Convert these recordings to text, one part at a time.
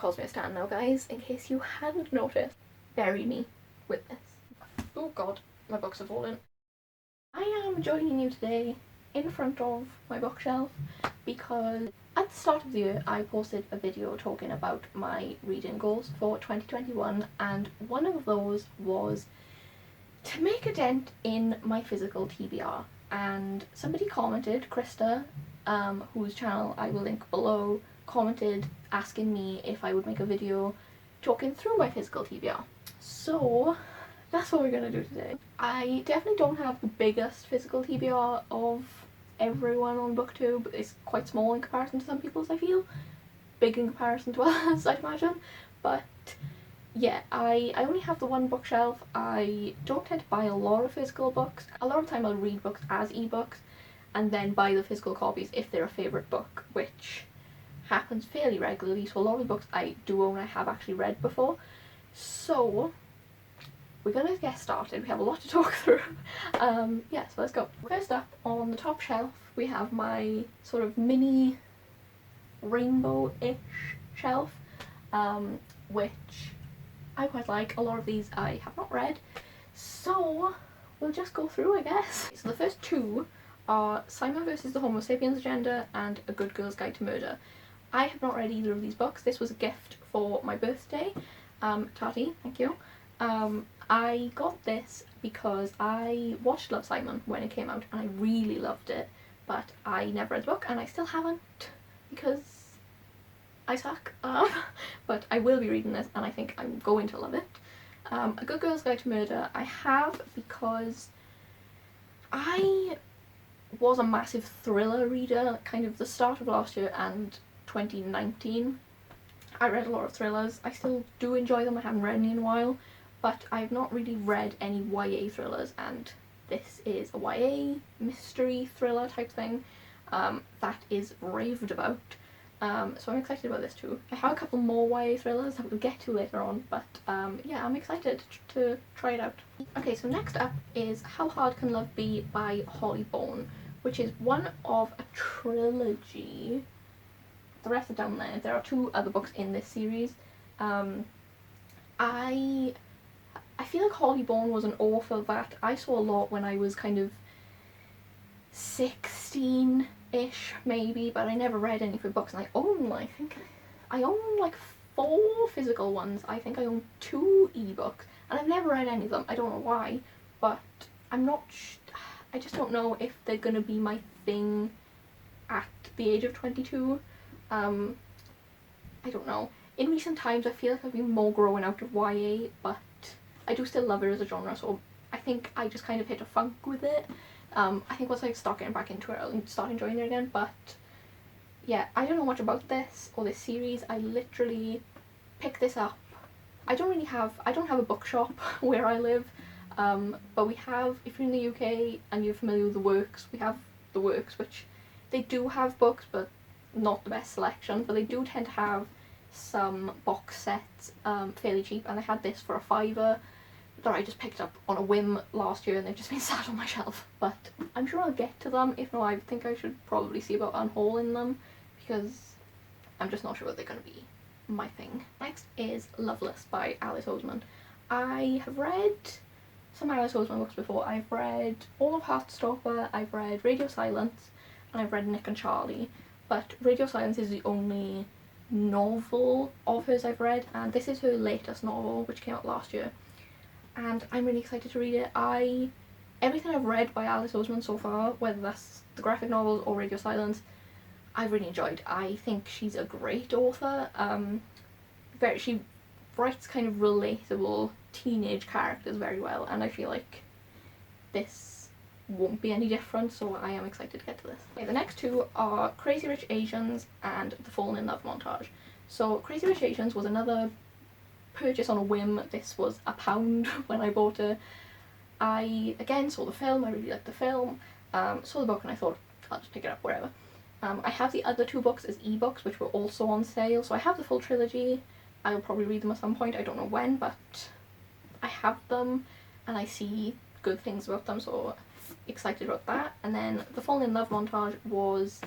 calls me a stan now, guys, in case you hadn't noticed. Bury me with this. Oh god, my books have fallen. I am joining you today in front of my bookshelf because at the start of the year I posted a video talking about my reading goals for 2021, and one of those was to make a dent in my physical TBR. And somebody commented, Krista, whose channel I will link below, commented asking me if I would make a video talking through my physical TBR. So that's what we're going to do today. I definitely don't have the biggest physical TBR of everyone on booktube. It's quite small in comparison to some people's, I feel. Big in comparison to others, I'd imagine. But yeah, I only have the one bookshelf. I don't tend to buy a lot of physical books. A lot of the time I'll read books as ebooks and then buy the physical copies if they're a favourite book, which happens fairly regularly. So a lot of the books I do own I have actually read before. So we're gonna get started. We have a lot to talk through. Yeah, so let's go. First up on the top shelf we have my sort of mini rainbow-ish shelf, which I quite like. A lot of these I have not read, so we'll just go through, I guess. So the first two are Simon versus the Homo Sapiens Agenda and A Good Girl's Guide to Murder. I have not read either of these books. This was a gift for my birthday. Tati, thank you. I got this because I watched Love, Simon when it came out and I really loved it, but I never read the book and I still haven't because I suck. But I will be reading this and I think I'm going to love it. A Good Girl's Guide to Murder I have because I was a massive thriller reader, kind of the start of last year and 2019. I read a lot of thrillers. I still do enjoy them. I haven't read any in a while, but I've not really read any YA thrillers, and this is a YA mystery thriller type thing that is raved about. So I'm excited about this too. I have a couple more YA thrillers that we'll get to later on, but yeah, I'm excited to try it out. Okay, so next up is How Hard Can Love Be by Holly Bourne, which is one of a trilogy. The rest are down there. There are two other books in this series. I feel like Holly Bourne was an author that I saw a lot when I was kind of 16-ish maybe, but I never read any of her books, and I own like 4 physical ones. I think I own 2 ebooks, and I've never read any of them. I don't know why, but I just don't know if they're gonna be my thing at the age of 22. I don't know. In recent times I feel like I've been more growing out of YA, but I do still love it as a genre, so I think I just kind of hit a funk with it. I think once I start getting back into it I'll start enjoying it again, but yeah, I don't know much about this or this series. I literally picked this up. I don't have a bookshop where I live, but we have, if you're in the UK and you're familiar with The Works, we have The Works, which they do have books, but not the best selection, but they do tend to have some box sets fairly cheap, and I had this for a £5 that I just picked up on a whim last year, and they've just been sat on my shelf. But I'm sure I'll get to them. If not, I think I should probably see about unhauling them because I'm just not sure what they're going to be my thing. Next is Loveless by Alice Oseman. I have read some Alice Oseman books before. I've read all of Heartstopper, I've read Radio Silence, and I've read Nick and Charlie. But Radio Silence is the only novel of hers I've read, and this is her latest novel, which came out last year. And I'm really excited to read it. Everything I've read by Alice Oseman so far, whether that's the graphic novels or Radio Silence, I've really enjoyed. I think she's a great author. She writes kind of relatable teenage characters very well, and I feel like this won't be any different, so I am excited to get to this. Okay, the next two are Crazy Rich Asians and The Fallen in Love Montage. So Crazy Rich Asians was another purchase on a whim. This was £1 when I bought it. I again saw the film, I really liked the film, saw the book and I thought I'll just pick it up wherever. I have the other 2 books as ebooks which were also on sale, so I have the full trilogy. I'll probably read them at some point, I don't know when, but I have them and I see good things about them, so excited about that. And then The Fallen in Love Montage was,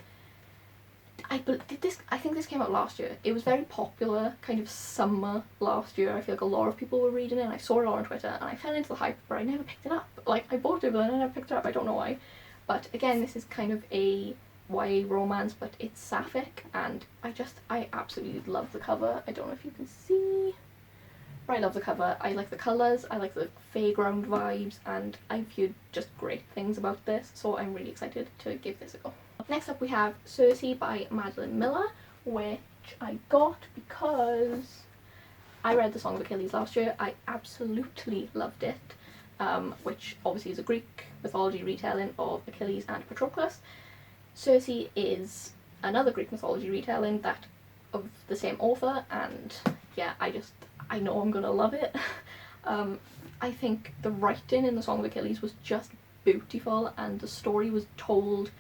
I think this came out last year. It was very popular, kind of summer last year. I feel like a lot of people were reading it, and I saw it all on Twitter, and I fell into the hype, but I never picked it up. Like, I bought it, but I never picked it up. I don't know why. But again, this is kind of a YA romance, but it's sapphic, and I absolutely love the cover. I don't know if you can see, but I love the cover. I like the colours, I like the fairground vibes, and I've heard just great things about this, so I'm really excited to give this a go. Next up we have Cersei by Madeline Miller, which I got because I read The Song of Achilles last year. I absolutely loved it, which obviously is a Greek mythology retelling of Achilles and Patroclus. Cersei is another Greek mythology retelling that of the same author, and yeah, I know I'm gonna love it. I think the writing in The Song of Achilles was just beautiful, and the story was told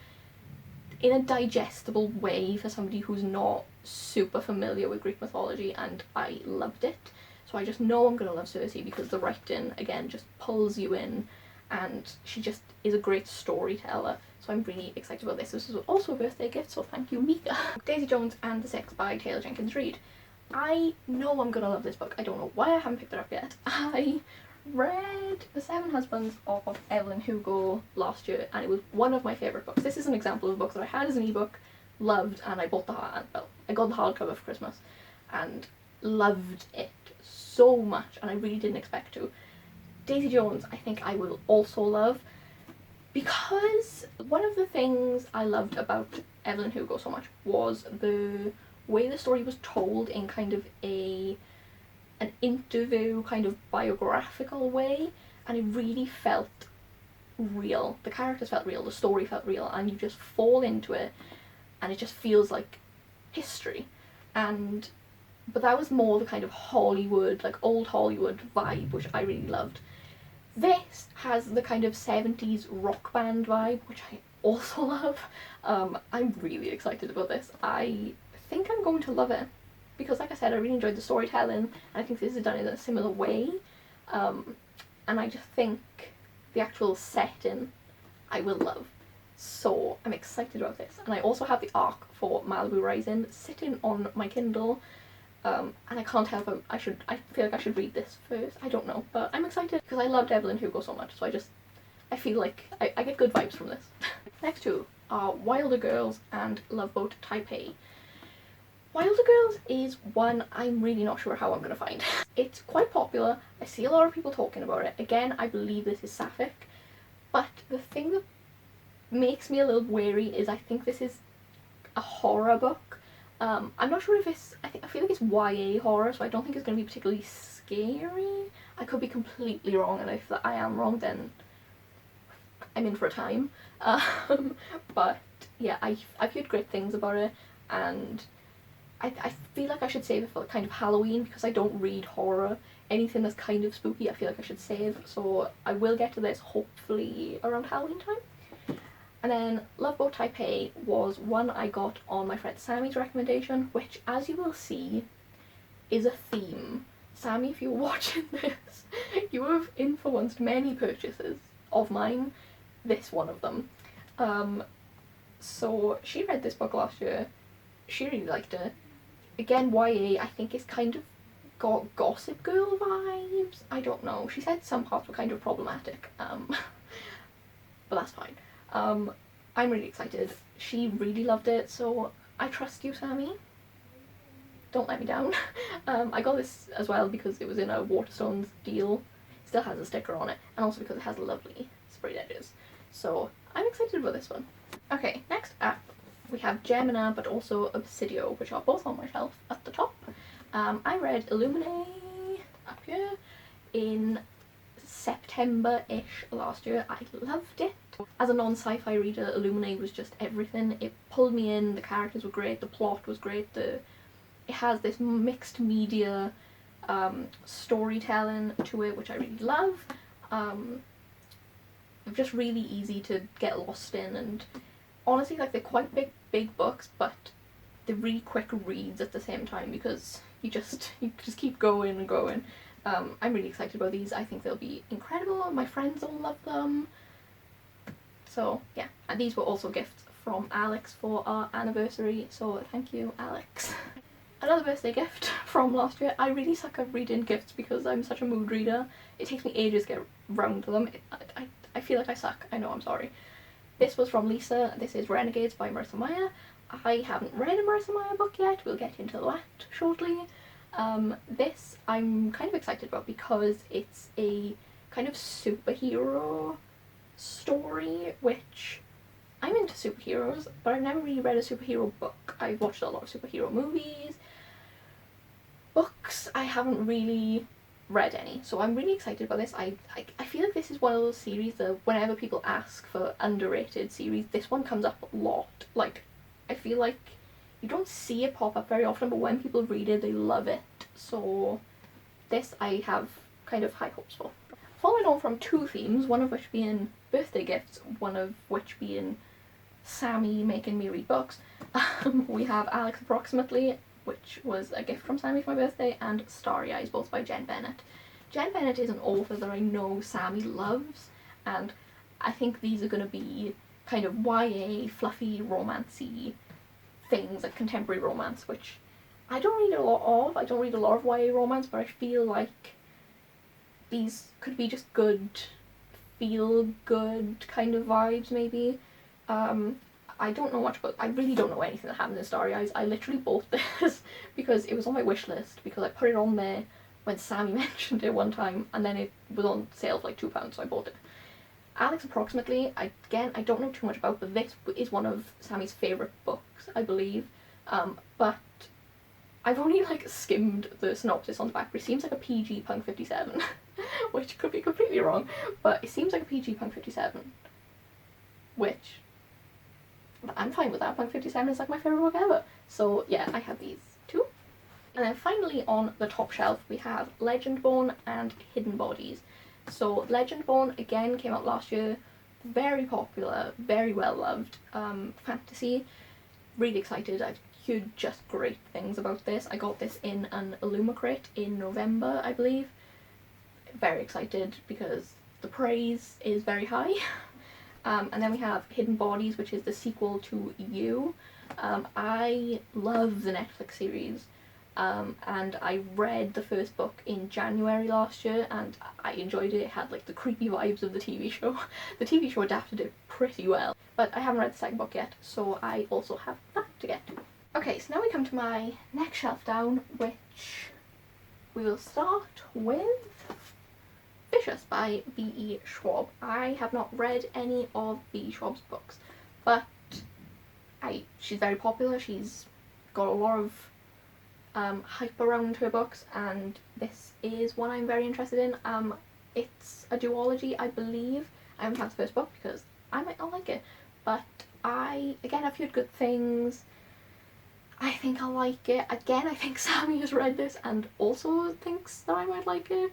in a digestible way for somebody who's not super familiar with Greek mythology, and I loved it. So I just know I'm gonna love Cersei because the writing, again, just pulls you in, and she just is a great storyteller. So I'm really excited about this. This was also a birthday gift, so thank you, Mika. Daisy Jones and the Six by Taylor Jenkins Reid. I know I'm gonna love this book. I don't know why I haven't picked it up yet. I read The Seven Husbands of Evelyn Hugo last year, and it was one of my favourite books. This is an example of a book that I had as an ebook, loved, and I bought I got the hardcover for Christmas, and loved it so much, and I really didn't expect to. Daisy Jones, I think I will also love, because one of the things I loved about Evelyn Hugo so much was the way the story was told in kind of an interview, kind of biographical way, and it really felt real. The characters felt real, the story felt real, and you just fall into it, and it just feels like history. But that was more the kind of Hollywood, like old Hollywood vibe, which I really loved. This has the kind of 70s rock band vibe, which I also love. I'm really excited about this. I think I'm going to love it, because like I said, I really enjoyed the storytelling, and I think this is done in a similar way, and I just think the actual setting I will love. So I'm excited about this. And I also have the arc for Malibu Rising sitting on my Kindle, and I can't help it. I feel like I should read this first. I don't know, but I'm excited because I loved Evelyn Hugo so much, so I feel like I get good vibes from this. Next two are Wilder Girls and Loveboat Taipei. Wilder Girls is one I'm really not sure how I'm going to find. It's quite popular. I see a lot of people talking about it. Again, I believe this is sapphic, but the thing that makes me a little wary is I think this is a horror book. I'm not sure if I feel like it's YA horror, so I don't think it's going to be particularly scary. I could be completely wrong, and if I am wrong, then I'm in for a time. But yeah, I've heard great things about it, and I feel like I should save it for kind of Halloween, because I don't read horror. Anything that's kind of spooky I feel like I should save, so I will get to this hopefully around Halloween time. And then Loveboat Taipei was one I got on my friend Sammy's recommendation, which, as you will see, is a theme. Sammy, if you're watching this, you have influenced many purchases of mine, this one of them. So she read this book last year, she really liked it. Again, YA, I think it's kind of got Gossip Girl vibes. I don't know. She said some parts were kind of problematic, but that's fine. I'm really excited. She really loved it, so I trust you, Sammy. Don't let me down. I got this as well because it was in a Waterstones deal. It still has a sticker on it, and also because it has lovely sprayed edges. So I'm excited about this one. Okay, next up we have Gemina, but also Obsidio, which are both on my shelf at the top. I read Illuminae up here in September-ish last year. I loved it. As a non-sci-fi reader, Illuminae was just everything. It pulled me in, the characters were great, the plot was great, it has this mixed media storytelling to it, which I really love. Just really easy to get lost in, and honestly, like, they're quite big books, but they're really quick reads at the same time, because you just keep going and going. I'm really excited about these. I think they'll be incredible. My friends will love them. So yeah, and these were also gifts from Alex for our anniversary, so thank you, Alex. Another birthday gift from last year. I really suck at reading gifts because I'm such a mood reader. It takes me ages to get round to them. I feel like I suck. I know, I'm sorry. This was from Lisa. This is Renegades by Marissa Meyer. I haven't read a Marissa Meyer book yet. We'll get into that shortly. This I'm kind of excited about because it's a kind of superhero story, which I'm into superheroes, but I've never really read a superhero book. I've watched a lot of superhero movies. Books, I haven't really read any, so I'm really excited about this. I feel like this is one of those series that whenever people ask for underrated series, this one comes up a lot. Like, I feel like you don't see it pop up very often, but when people read it, they love it. So this I have kind of high hopes for. Following on from two themes, one of which being birthday gifts, one of which being Sammy making me read books, we have Alex Approximately, which was a gift from Sammy for my birthday, and Starry Eyes, both by Jen Bennett. Jen Bennett is an author that I know Sammy loves, and I think these are going to be kind of YA, fluffy, romancy things, like contemporary romance, which I don't read a lot of. I don't read a lot of YA romance, but I feel like these could be just good, feel-good kind of vibes, maybe. I don't know much about, I really don't know anything that happens in Starry Eyes. I literally bought this because it was on my wish list, because I put it on there when Sammy mentioned it one time, and then it was on sale for like £2, so I bought it. Alex Approximately, again, I don't know too much about, but this is one of Sammy's favourite books, I believe. But I've only like skimmed the synopsis on the back, but it seems like a PG Punk 57, which could be completely wrong, but it seems like a PG Punk 57, which I'm fine with that. Punk 57 is like my favourite book ever. So yeah, I have these two. And then finally on the top shelf we have Legendborn and Hidden Bodies. So Legendborn again came out last year, very popular, very well loved fantasy. Really excited. I've heard just great things about this. I got this in an Illumicrate in November, I believe. Very excited because the praise is very high. And then we have Hidden Bodies, which is the sequel to You. I love the Netflix series, and I read the first book in January last year, and I enjoyed it. It had like the creepy vibes of the TV show. The TV show adapted it pretty well, but I haven't read the second book yet, so I also have that to get to. Okay, so now we come to my next shelf down, which we will start with Vicious by B.E. Schwab. I have not read any of B.E. Schwab's books, but she's very popular. She's got a lot of hype around her books, and this is one I'm very interested in. It's a duology, I believe. I haven't had the first book because I might not like it, but I've heard good things. I think I'll like it. Again, I think Sammy has read this and also thinks that I might like it.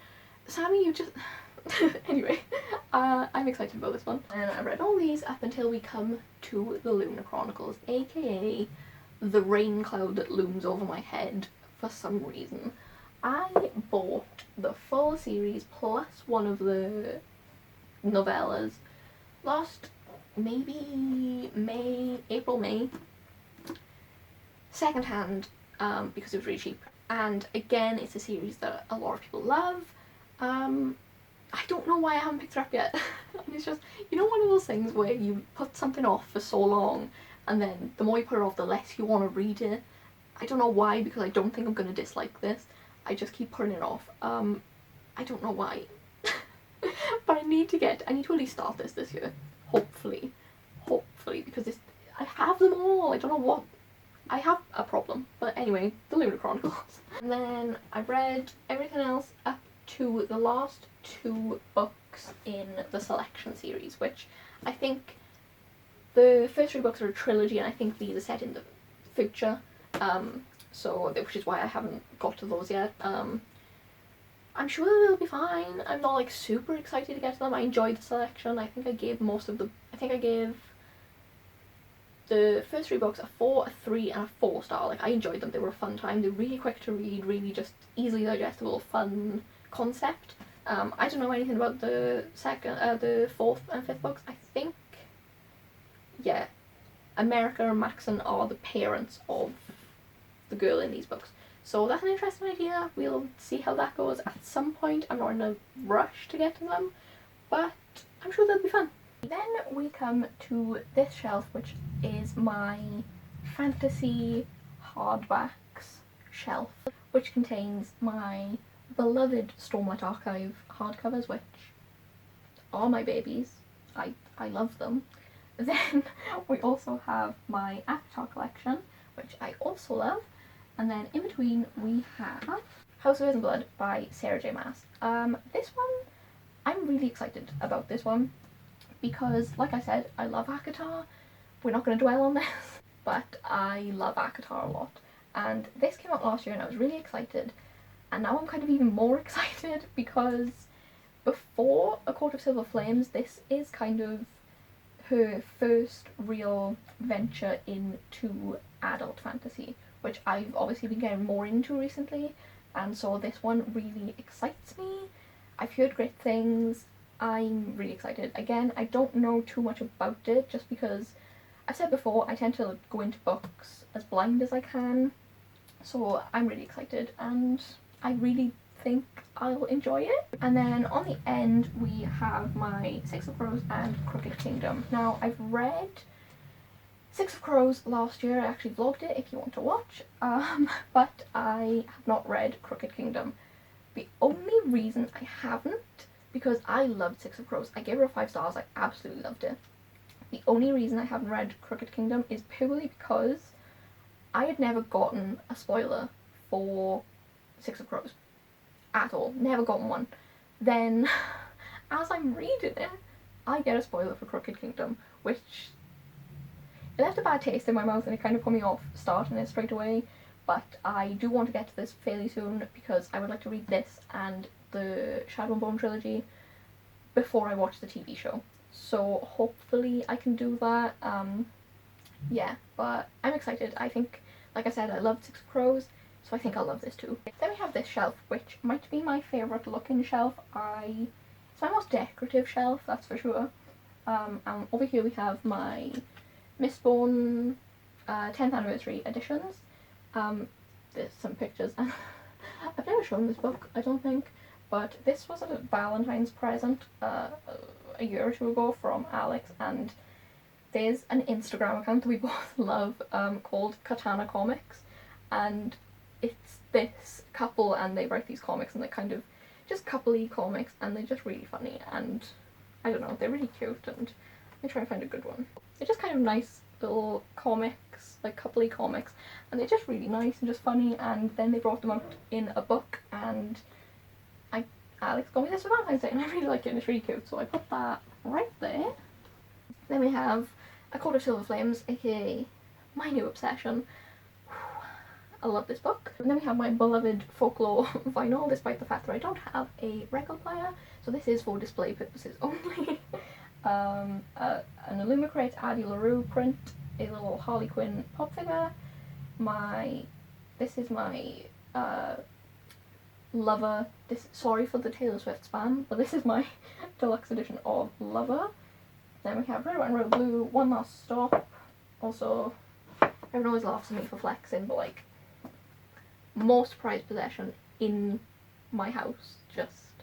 Sammy, you just... Anyway, I'm excited about this one. And I read all these up until we come to the Lunar Chronicles, aka the rain cloud that looms over my head for some reason. I bought the full series plus one of the novellas last maybe April, May, second hand, because it was really cheap. And again, it's a series that a lot of people love. I don't know why I haven't picked it up yet. And it's just, you know, one of those things where you put something off for so long, and then the more you put it off, the less you want to read it. I don't know why, because I don't think I'm going to dislike this. I just keep putting it off. I don't know why. But I need to at least start this year. Hopefully, because I have them all. I don't know what. I have a problem. But anyway, the Lunar Chronicles. And then I read everything else up to the last two books in the Selection series, which I think the first three books are a trilogy, and I think these are set in the future, which is why I haven't got to those yet. I'm sure they'll be fine. I'm not like super excited to get to them. I enjoyed the Selection. I think I gave the first three books a 4, a 3 and a 4 star. Like, I enjoyed them. They were a fun time. They're really quick to read, really just easily digestible, fun concept. I don't know anything about the fourth and fifth books. I think, yeah, America and Maxon are the parents of the girl in these books. So that's an interesting idea. We'll see how that goes at some point. I'm not in a rush to get to them, but I'm sure they'll be fun. Then we come to this shelf, which is my fantasy hardbacks shelf, which contains my beloved Stormlight Archive hardcovers, which are my babies. I love them. Then we also have my Avatar collection, which I also love. And then in between we have House of Iron and Blood by Sarah J. Maas. This one, I'm really excited about this one because, like I said, I love ACOTAR. We're not going to dwell on this, but I love ACOTAR a lot. And this came out last year and I was really excited. And now I'm kind of even more excited because before A Court of Silver Flames, this is kind of her first real venture into adult fantasy, which I've obviously been getting more into recently, and so this one really excites me. I've heard great things. I'm really excited. Again, I don't know too much about it just because I've said before I tend to go into books as blind as I can, so I'm really excited and I really think I'll enjoy it. And then on the end we have my Six of Crows and Crooked Kingdom. Now I've read Six of Crows last year. I actually vlogged it if you want to watch, but I have not read Crooked Kingdom. The only reason I haven't, because I loved Six of Crows, I gave her 5 stars, I absolutely loved it. The only reason I haven't read Crooked Kingdom is purely because I had never gotten a spoiler for Six of Crows at all, never gotten one. Then as I'm reading it, I get a spoiler for Crooked Kingdom, which it left a bad taste in my mouth and it kind of put me off starting it straight away. But I do want to get to this fairly soon because I would like to read this and the Shadow and Bone trilogy before I watch the TV show. So hopefully I can do that. Yeah, but I'm excited. I think, like I said, I loved Six of Crows, so I think I'll love this too. Then we have this shelf, which might be my favourite looking shelf. It's my most decorative shelf, that's for sure. And over here we have my Mistborn 10th anniversary editions. There's some pictures. I've never shown this book, I don't think, but this was a Valentine's present a year or two ago from Alex, and there's an Instagram account that we both love called Katana Comics, and it's this couple and they write these comics and they're kind of just coupley comics and they're just really funny and I don't know, they're really cute, and let me try and find a good one. They're just kind of nice little comics, like coupley comics, and they're just really nice and just funny, and then they brought them out in a book and Alex got me this for Valentine's Day and I really like it and it's really cute, so I put that right there. Then we have A Court of Silver Flames, aka my new obsession. I love this book. And then we have my beloved folklore vinyl, despite the fact that I don't have a record player, so this is for display purposes only. An Illumicrate Addy Larue print, a little Harley Quinn pop figure. This is my Lover. Sorry for the Taylor Swift spam, but this is my deluxe edition of Lover. Then we have Red, White and Royal Blue, One Last Stop. Also, everyone always laughs at me for flexing, but like, most prized possession in my house. Just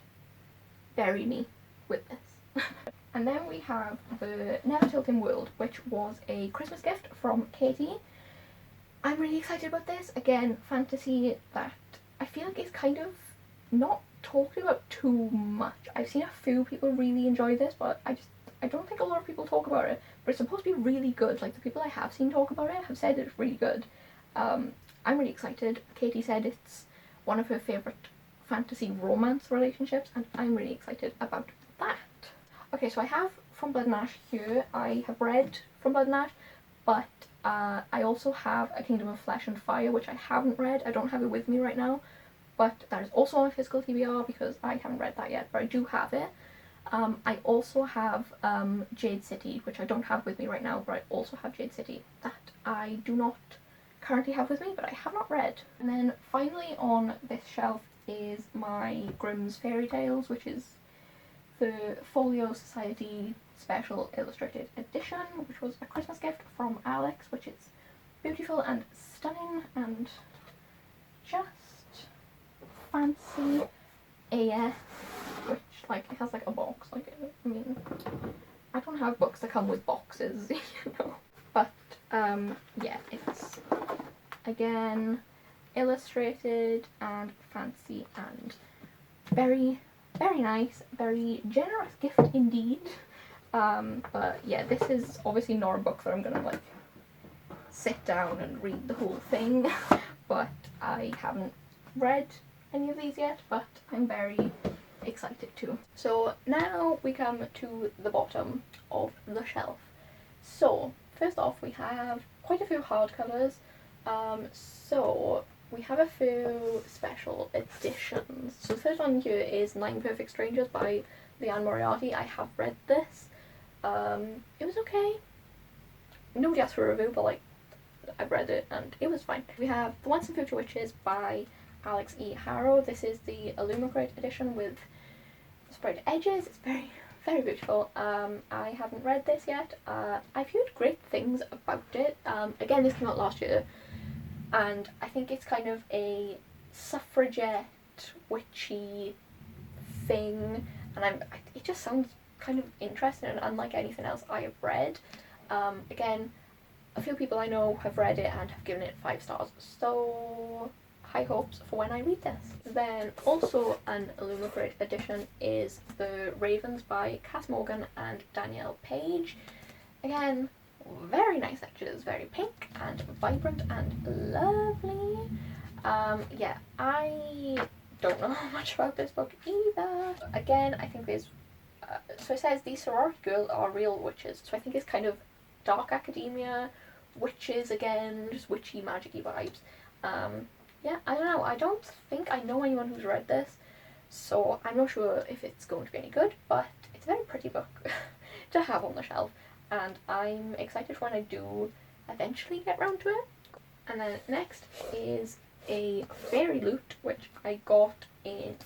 bury me with this. And then we have the Never Tilting World, which was a Christmas gift from Katie. I'm really excited about this. Again, fantasy that I feel like it's kind of not talked about too much. I've seen a few people really enjoy this, but I don't think a lot of people talk about it. But it's supposed to be really good. Like, the people I have seen talk about it have said it's really good. I'm really excited. Katie said it's one of her favourite fantasy romance relationships, and I'm really excited about that. Okay, so I have From Blood and Ash here. I have read From Blood and Ash, but I also have A Kingdom of Flesh and Fire, which I haven't read. I don't have it with me right now, but that is also on physical TBR because I haven't read that yet, but I do have it. I also have Jade City, which I don't have with me right now, but I also have Jade City that I do not currently have with me, but I have not read. And then finally on this shelf is my Grimm's Fairy Tales, which is the Folio Society special illustrated edition, which was a Christmas gift from Alex, which is beautiful and stunning and just fancy AF, which, like, it has like a box, like, I mean, I don't have books that come with boxes, you know, but yeah, it's again illustrated and fancy and very, very nice, very generous gift indeed. But yeah, this is obviously not a book that I'm gonna like sit down and read the whole thing, but I haven't read any of these yet, but I'm very excited to. So now we come to the bottom of the shelf. So first off, we have quite a few hardcovers. So we have a few special editions. So the first one here is Nine Perfect Strangers by Leanne Moriarty. I have read this. It was okay. Nobody asked for a review, but like, I've read it and it was fine. We have The Once and Future Witches by Alex E. Harrow. This is the Illumicrate edition with sprayed edges. It's very, very beautiful. I haven't read this yet. I've heard great things about it. Again, this came out last year, and I think it's kind of a suffragette witchy thing, and it just sounds kind of interesting and unlike anything else I have read. Again, a few people I know have read it and have given it 5 stars, so high hopes for when I read this. Then also an Illumicrate edition is The Ravens by Cass Morgan and Danielle Page. Again, very nice edges, very pink and vibrant and lovely. Yeah, I don't know much about this book either. Again, I think there's so it says these sorority girls are real witches, so I think it's kind of dark academia, witches again, just witchy, magic-y vibes. Yeah, I don't know, I don't think I know anyone who's read this, so I'm not sure if it's going to be any good, but it's a very pretty book to have on the shelf, and I'm excited for when I do eventually get round to it. And then next is a Fairy Loot, which I got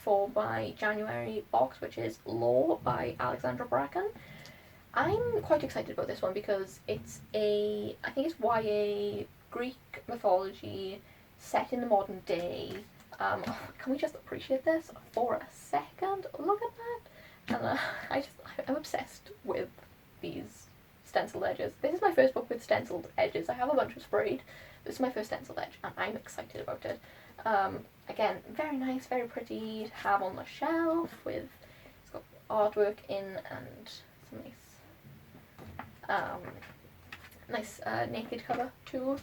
for my January box, which is Law by Alexandra Bracken. I'm quite excited about this one because it's I think it's YA Greek mythology set in the modern day. Can we just appreciate this for a second? Look at that! And I'm obsessed with these stenciled edges. This is my first book with stenciled edges. I have a bunch of sprayed. This is my first stenciled edge, and I'm excited about it. Again, very nice, very pretty to have on the shelf. It's got artwork in and some nice naked cover too.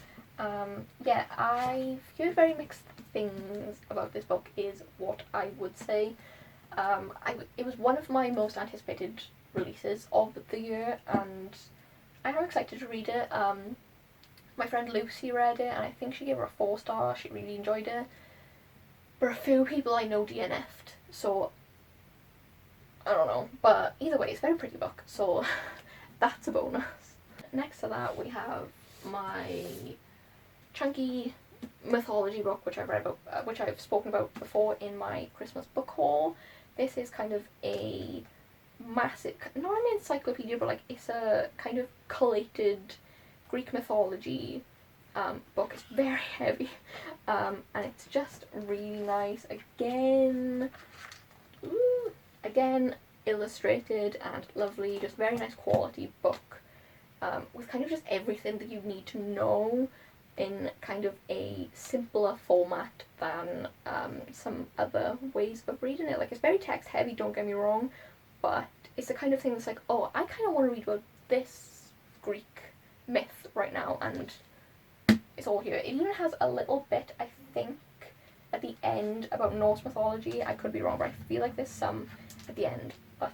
Yeah, I've heard very mixed things about this book is what I would say. It was one of my most anticipated releases of the year, and I'm excited to read it. My friend Lucy read it, and I think she gave her a 4-star. She really enjoyed it. But a few people I know DNF'd, so I don't know. But either way, it's a very pretty book, so that's a bonus. Next to that, we have my chunky mythology book, which I've read about, which I've spoken about before in my Christmas book haul. This is kind of a massive, not an encyclopedia, but like it's a kind of collated Greek mythology book. It's very heavy, and it's just really nice. Again, illustrated and lovely, just very nice quality book, with kind of just everything that you need to know in kind of a simpler format than some other ways of reading it. Like, it's very text heavy, don't get me wrong, but it's the kind of thing that's like, oh, I kind of want to read about this Greek myth right now, and it's all here. It even has a little bit, I think, at the end about Norse mythology. I could be wrong, but I feel like there's some at the end. But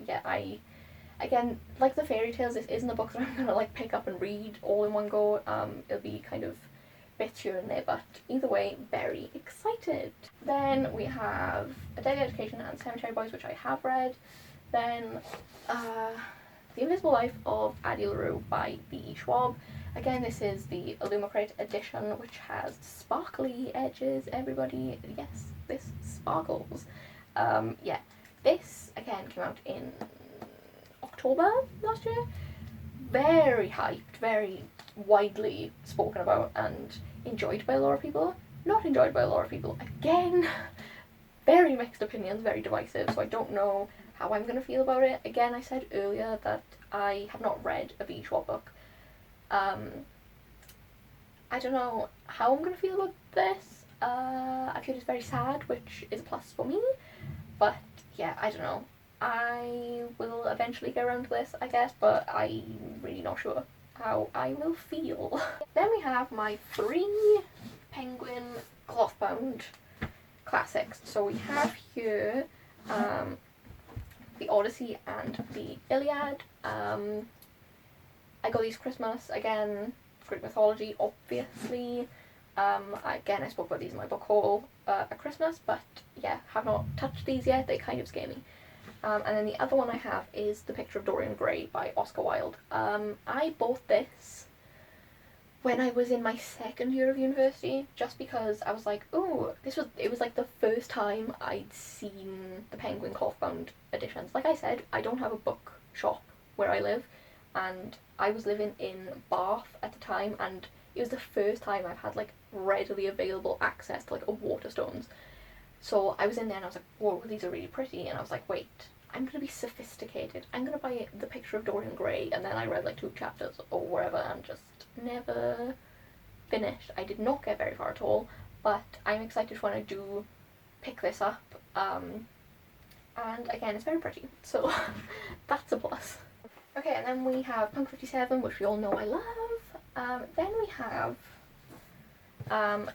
yeah, again, like the fairy tales, this isn't a book that I'm gonna like pick up and read all in one go. It'll be kind of bits here and there, but either way, very excited. Then we have A Daily Education and Cemetery Boys, which I have read. Then The Invisible Life of Addy Larue by B.E. Schwab. Again, this is the Illumicrate edition, which has sparkly edges, everybody. Yes, this sparkles. Yeah, this, again, came out in October last year. Very hyped, very widely spoken about and enjoyed by a lot of people. Not enjoyed by a lot of people. Again, very mixed opinions, very divisive, so I don't know how I'm going to feel about it. Again, I said earlier that I have not read a B. Schwab book. I don't know how I'm going to feel about this. I feel it's very sad, which is a plus for me, but yeah, I don't know. I will eventually get around to this, I guess, but I'm really not sure how I will feel. Then we have my 3 Penguin Clothbound classics. So we have here the Odyssey and the Iliad. I got these Christmas, again, Greek mythology, obviously. Again, I spoke about these in my book haul at Christmas, but yeah, have not touched these yet, they kind of scare me. And then the other one I have is The Picture of Dorian Gray by Oscar Wilde. I bought this when I was in my 2nd year of university, just because I was like, oh, it was like the first time I'd seen the Penguin Clothbound editions. Like I said, I don't have a book shop where I live, and I was living in Bath at the time, and it was the first time I've had like readily available access to like a Waterstones. So I was in there and I was like, whoa, these are really pretty, and I was like, wait, I'm gonna be sophisticated. I'm gonna buy The Picture of Dorian Gray, and then I read like 2 chapters or whatever and just never finished. I did not get very far at all, but I'm excited when I do pick this up. And again, it's very pretty, so that's a plus. Okay, and then we have Punk 57, which we all know I love. Then we have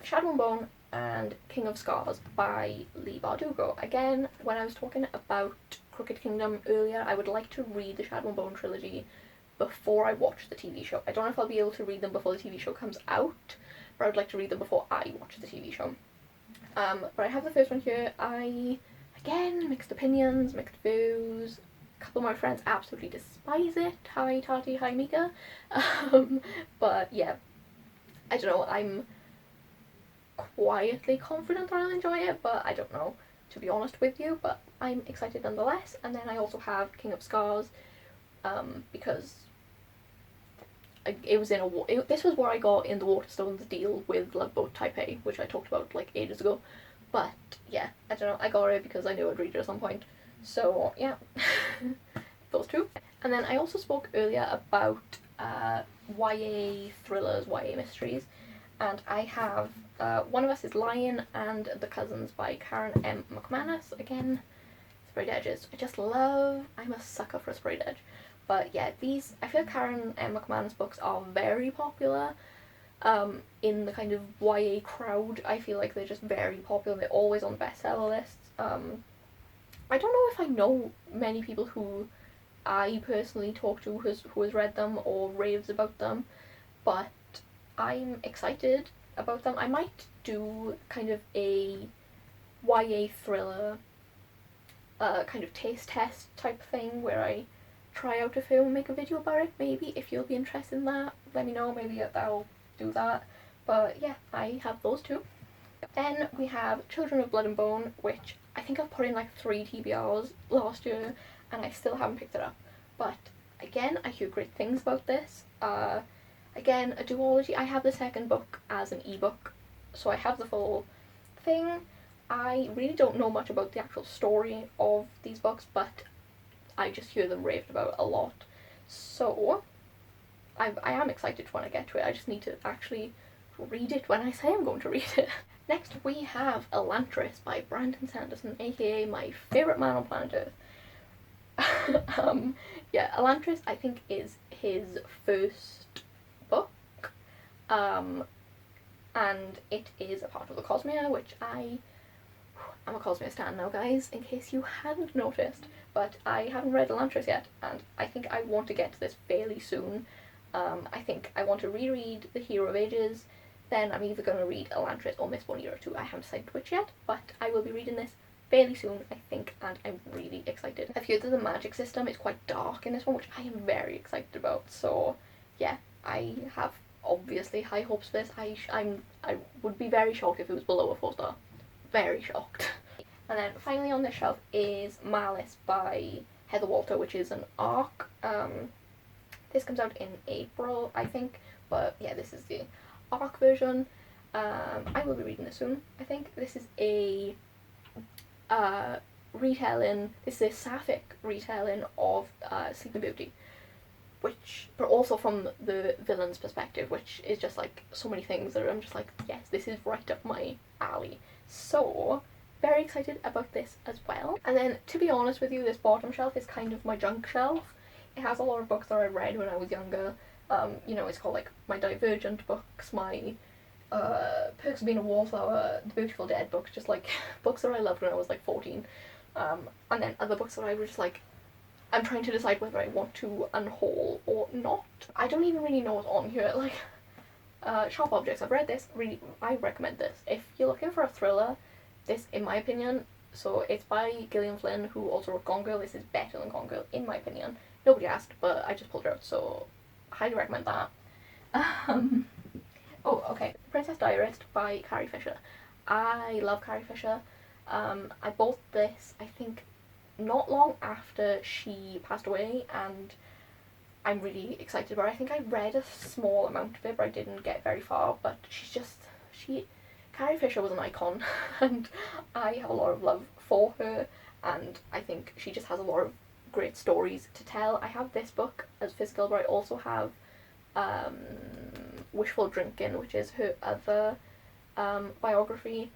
Shadow and Bone and King of Scars by Leigh Bardugo. Again, when I was talking about Crooked Kingdom earlier, I would like to read the Shadow and Bone trilogy before I watch the TV show. I don't know if I'll be able to read them before the TV show comes out, but I would like to read them before I watch the TV show. But I have the first one here. Again, mixed opinions, mixed views. A couple of my friends absolutely despise it. Hi Tati, hi Mika. But yeah, I don't know, I'm quietly confident that I'll enjoy it, but I don't know, to be honest with you, but I'm excited nonetheless. And then I also have King of Scars, because it was in this was where I got in the Waterstones deal with Love Boat Taipei, which I talked about like ages ago. But yeah, I don't know, I got it because I knew I'd read it at some point. So yeah, those 2. And then I also spoke earlier about YA thrillers, YA mysteries, and I have One of Us is Lying and The Cousins by Karen M. Mcmanus. Again, sprayed edges. I'm a sucker for a sprayed edge. But yeah, I feel Karen M. Mcmanus books are very popular in the kind of YA crowd. I feel like they're just very popular. They're always on bestseller lists. I don't know if I know many people who I personally talk to who has read them or raves about them, but I'm excited about them. I might do kind of a YA thriller kind of taste test type thing where I try out a film and make a video about it. Maybe if you'll be interested in that, let me know. Maybe I'll do that. But yeah, I have those 2. Then we have Children of Blood and Bone, which I think I've put in like 3 TBRs last year and I still haven't picked it up. But again, I hear great things about this. Again, a duology. I have the 2nd book as an ebook, so I have the full thing. I really don't know much about the actual story of these books, but I just hear them raved about a lot. So I am excited when I get to it. I just need to actually read it when I say I'm going to read it. Next we have Elantris by Brandon Sanderson, aka my favourite man on planet Earth. Yeah, Elantris I think is his first book, and it is a part of the Cosmere, which I'm a Cosmere stan now, guys, in case you hadn't noticed, but I haven't read Elantris yet, and I think I want to get to this fairly soon. I think I want to reread The Hero of Ages, then I'm either going to read Elantris or Mistborn Era 2. I haven't decided which yet, but I will be reading this fairly soon, I think, and I'm really excited. I've heard that the magic system is quite dark in this one, which I am very excited about, so yeah, I have obviously high hopes for this. I would be very shocked if it was below a 4-star. Very shocked. And then finally on this shelf is Malice by Heather Walter, which is an arc This comes out in April, I think, but yeah, this is the ARC version. I will be reading this soon, I think. This is a retelling, this is a sapphic retelling of Sleeping Beauty, but also from the villain's perspective, which is just like so many things that I'm just like, yes, this is right up my alley. So, very excited about this as well. And then, to be honest with you, this bottom shelf is kind of my junk shelf. It has a lot of books that I read when I was younger. You know, it's called like my Divergent books, my Perks of Being a Wallflower, The Beautiful Dead books, just like books that I loved when I was like 14. And then other books that I was just like, I'm trying to decide whether I want to unhaul or not. I don't even really know what's on here. Like, Sharp Objects, I've read this, really, I recommend this. If you're looking for a thriller, this, in my opinion, so it's by Gillian Flynn, who also wrote Gone Girl. This is better than Gone Girl, in my opinion. Nobody asked, but I just pulled it out, so highly recommend that. Oh, okay. Princess Diarist by Carrie Fisher. I love Carrie Fisher. I bought this, I think, not long after she passed away, and I'm really excited about it. I think I read a small amount of it, but I didn't get very far, but Carrie Fisher was an icon, and I have a lot of love for her, and I think she just has a lot of great stories to tell. I have this book as physical, but I also have Wishful Drinking, which is her other biography.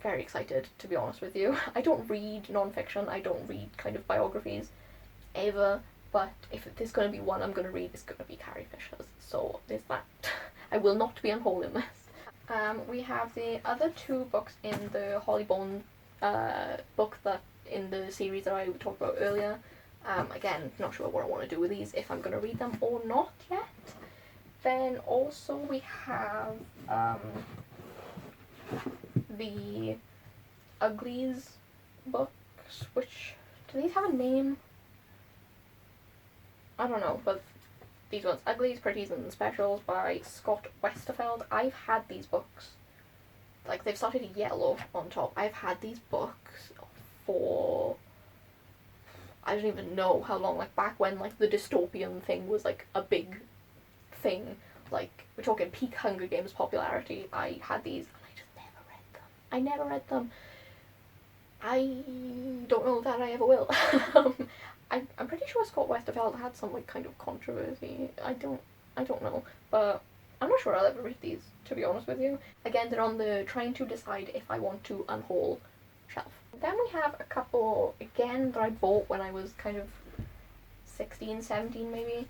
Very excited, to be honest with you. I don't read non-fiction, I don't read kind of biographies ever, but if there's going to be one I'm going to read, it's going to be Carrie Fisher's, so there's that. I will not be unholding this. We have the other two books in the Hollybone book that in the series that I talked about earlier. Again, not sure what I want to do with these, if I'm going to read them or not yet. Then also we have the Uglies books, which, do these have a name? I don't know, but these ones, Uglies, Pretties and Specials by Scott Westerfeld. I've had these books, like they've started yellow on top. I've had these books for, I don't even know how long, like back when like the dystopian thing was like a big thing, like we're talking peak Hunger Games popularity. I had these and I just never read them. I never read them. I don't know that I ever will. I'm pretty sure Scott Westerfeld had some like kind of controversy. I don't know, but I'm not sure I'll ever read these, to be honest with you. Again, they're on the trying to decide if I want to unhaul shelf. Then we have a couple, again, that I bought when I was kind of 16, 17 maybe.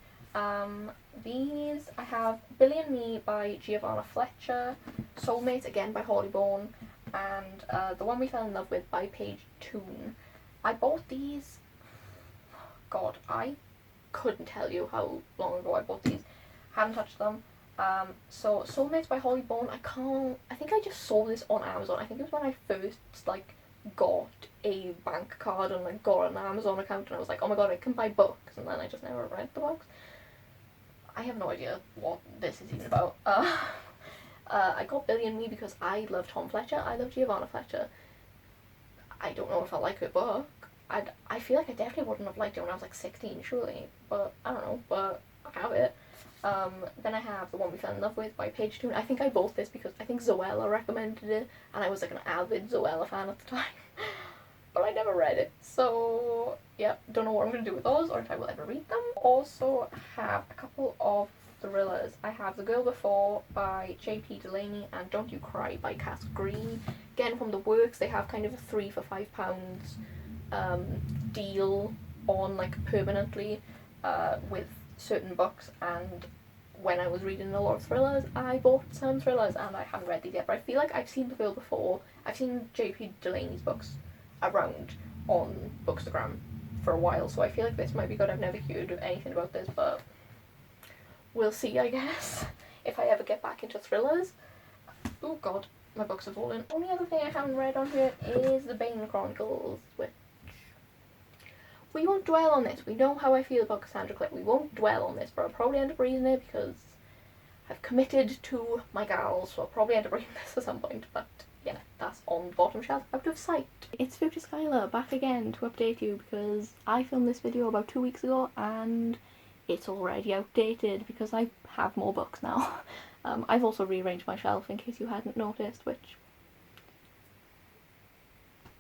These, I have Billy and Me by Giovanna Fletcher, Soulmates, again by Hollybone, and The One We Fell in Love With by Paige Toon. I bought these, God, I couldn't tell you how long ago I bought these. Haven't touched them. So Soulmates by Hollybone, I think I just saw this on Amazon. I think it was when I first like got a bank card and like got an Amazon account, and I was like, oh my god, I can buy books, and then I just never read the books. I have no idea what this is even about. I got Billy and Me because I love Tom Fletcher, I love Giovanna Fletcher. I don't know if I like her book. I feel like I definitely wouldn't have liked it when I was like 16, surely, but I don't know, but I have it. Then I have The One We Fell in Love With by Paige Toon. I think I bought this because I think Zoella recommended it, and I was like an avid Zoella fan at the time, but I never read it, so yeah, don't know what I'm going to do with those, or if I will ever read them. Also have a couple of thrillers. I have The Girl Before by J.P. Delaney and Don't You Cry by Cass Green. Again, from the works, they have kind of a 3 for £5 deal on like permanently with certain books, and when I was reading a lot of thrillers, I bought some thrillers, and I haven't read these yet, but I feel like I've seen The Girl Before. I've seen J.P. Delaney's books around on Bookstagram for a while, so I feel like this might be good. I've never heard of anything about this, but we'll see, I guess, if I ever get back into thrillers. Oh god, my books are falling. The only other thing I haven't read on here is the Bane Chronicles, which we won't dwell on this. We know how I feel about Cassandra Clare. We won't dwell on this, but I'll probably end up reading it because I've committed to my gals, so I'll probably end up reading this at some point, but yeah. that's on the bottom shelf out of sight. It's Future Skylar back again to update you because I filmed this video about 2 weeks ago and it's already outdated because I have more books now. I've also rearranged my shelf in case you hadn't noticed, which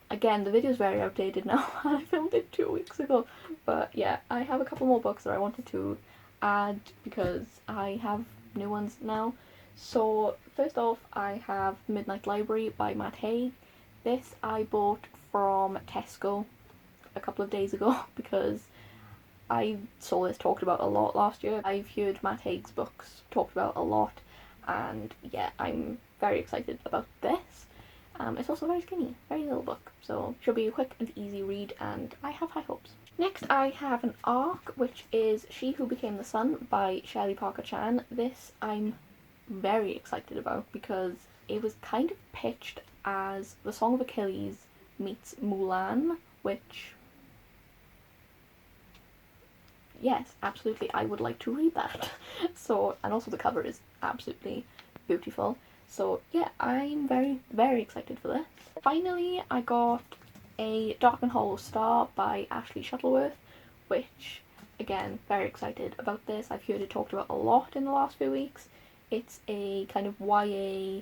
again, the video's very outdated now and I filmed it 2 weeks ago. But yeah, I have a couple more books that I wanted to add because I have new ones now. So first off, I have Midnight Library by Matt Haig. This I bought from Tesco a couple of days ago because I saw this talked about a lot last year. I've heard Matt Haig's books talked about a lot, and yeah, I'm very excited about this. It's also very skinny, very little book, so should be a quick and easy read, and I have high hopes. Next I have an ARC, which is She Who Became the Sun by Shelley Parker Chan. This I'm very excited about because it was kind of pitched as The Song of Achilles meets Mulan, which, yes, absolutely, I would like to read that. So, and also the cover is absolutely beautiful. So yeah, I'm very, very excited for this. Finally, I got a Dark and Hollow Star by Ashley Shuttleworth, which, again, very excited about this. I've heard it talked about a lot in the last few weeks. It's a kind of YA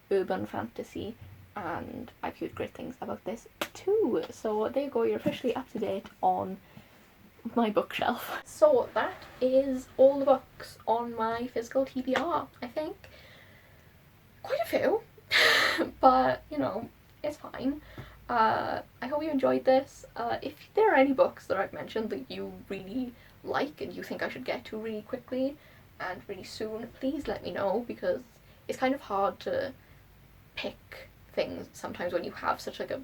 urban fantasy, and I've heard great things about this too. So there you go, you're officially up to date on my bookshelf. So that is all the books on my physical TBR, I think. Quite a few, but you know, it's fine. I hope you enjoyed this. If there are any books that I've mentioned that you really like and you think I should get to really quickly and really soon, please let me know, because it's kind of hard to pick things sometimes when you have such like a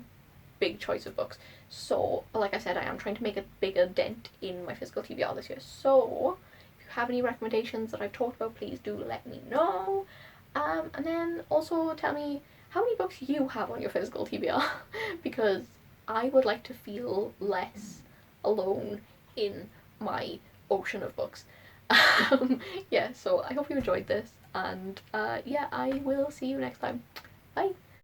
big choice of books. So, like I said, I am trying to make a bigger dent in my physical TBR this year, so if you have any recommendations that I've talked about, please do let me know. And then also tell me how many books you have on your physical TBR, because I would like to feel less alone in my ocean of books. Yeah, so I hope you enjoyed this, and yeah, I will see you next time. Bye!